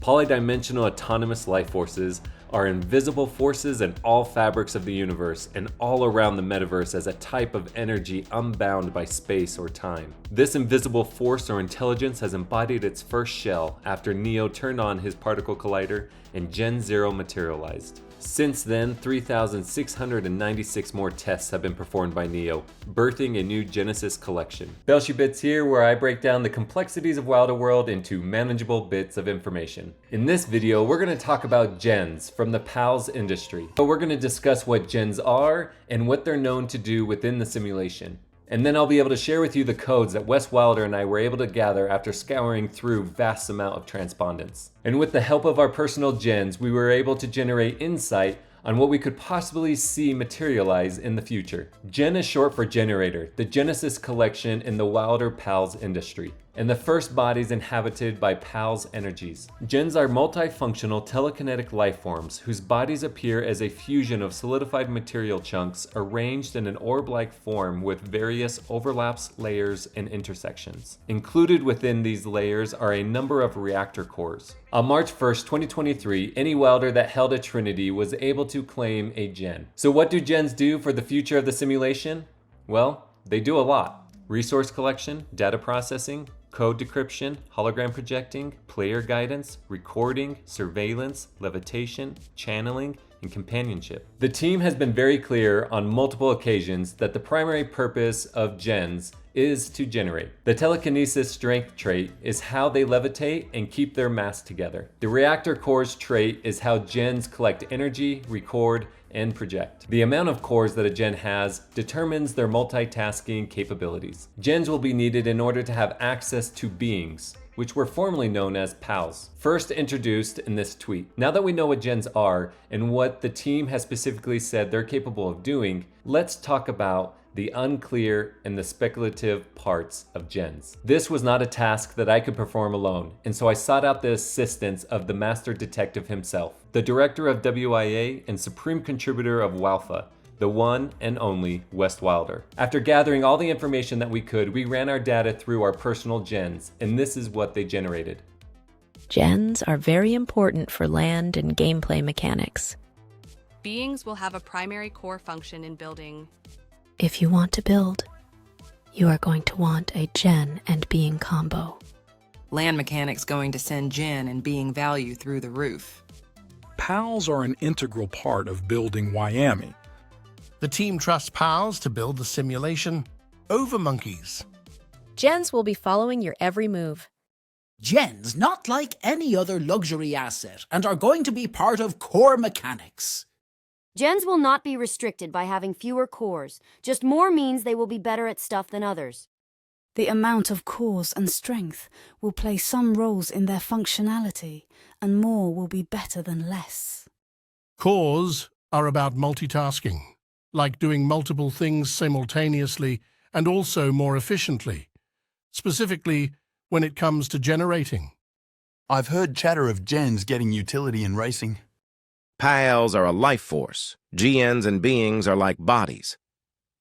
Polydimensional autonomous life forces are invisible forces in all fabrics of the universe and all around the metaverse as a type of energy unbound by space or time. This invisible force or intelligence has embodied its first shell after Neo turned on his particle collider and Gen Zero materialized. Since then, 3,696 more tests have been performed by Neo, birthing a new Genesis collection. BelsheBits here, where I break down the complexities of Wilder World into manageable bits of information. In this video, we're going to talk about gens from the PALS industry. But we're going to discuss what gens are and what they're known to do within the simulation. And then I'll be able to share with you the codes that Wes Wilder and I were able to gather after scouring through vast amount of transpondence. And with the help of our personal gens, we were able to generate insight on what we could possibly see materialize in the future. Gen is short for generator, the Genesis collection in the Wilder PALS industry, and the first bodies inhabited by PALS energies. Gens are multifunctional telekinetic life forms whose bodies appear as a fusion of solidified material chunks arranged in an orb-like form with various overlaps, layers, and intersections. Included within these layers are a number of reactor cores. On March 1st, 2023, any Wilder that held a Trinity was able to claim a gen. So what do gens do for the future of the simulation? Well, they do a lot. Resource collection, data processing, code decryption, hologram projecting, player guidance, recording, surveillance, levitation, channeling, and companionship. The team has been very clear on multiple occasions that the primary purpose of gens is to generate. The telekinesis strength trait is how they levitate and keep their mass together. The reactor cores trait is how gens collect energy, record, and project. The amount of cores that a gen has determines their multitasking capabilities. Gens will be needed in order to have access to beings, which were formerly known as PALS, first introduced in this tweet. Now that we know what gens are and what the team has specifically said they're capable of doing, let's talk about the unclear and the speculative parts of gens. This was not a task that I could perform alone, and so I sought out the assistance of the master detective himself, the director of WIA and supreme contributor of WALFA, the one and only Wes Wilder. After gathering all the information that we could, we ran our data through our personal gens, and this is what they generated. Gens are very important for land and gameplay mechanics. Beings will have a primary core function in building. If you want to build, you are going to want a gen and being combo. Land mechanics going to send gen and being value through the roof. PALs are an integral part of building Wiami. The team trusts PALs to build the simulation over monkeys. Gens will be following your every move. Gens not like any other luxury asset and are going to be part of core mechanics. Gens will not be restricted by having fewer cores, just more means they will be better at stuff than others. The amount of cores and strength will play some roles in their functionality, and more will be better than less. Cores are about multitasking, like doing multiple things simultaneously and also more efficiently, specifically when it comes to generating. I've heard chatter of gens getting utility in racing. PALs are a life force. GNs and beings are like bodies.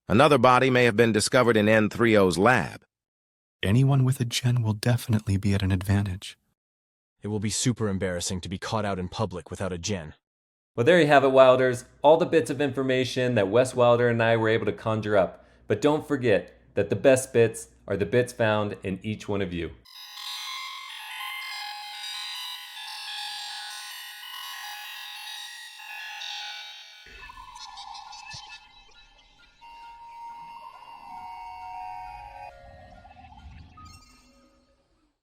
Another body may have been discovered in N30's lab. Anyone with a gen will definitely be at an advantage. It will be super embarrassing to be caught out in public without a gen. Well, there you have it, Wilders. All the bits of information that Wes Wilder and I were able to conjure up. But don't forget that the best bits are the bits found in each one of you.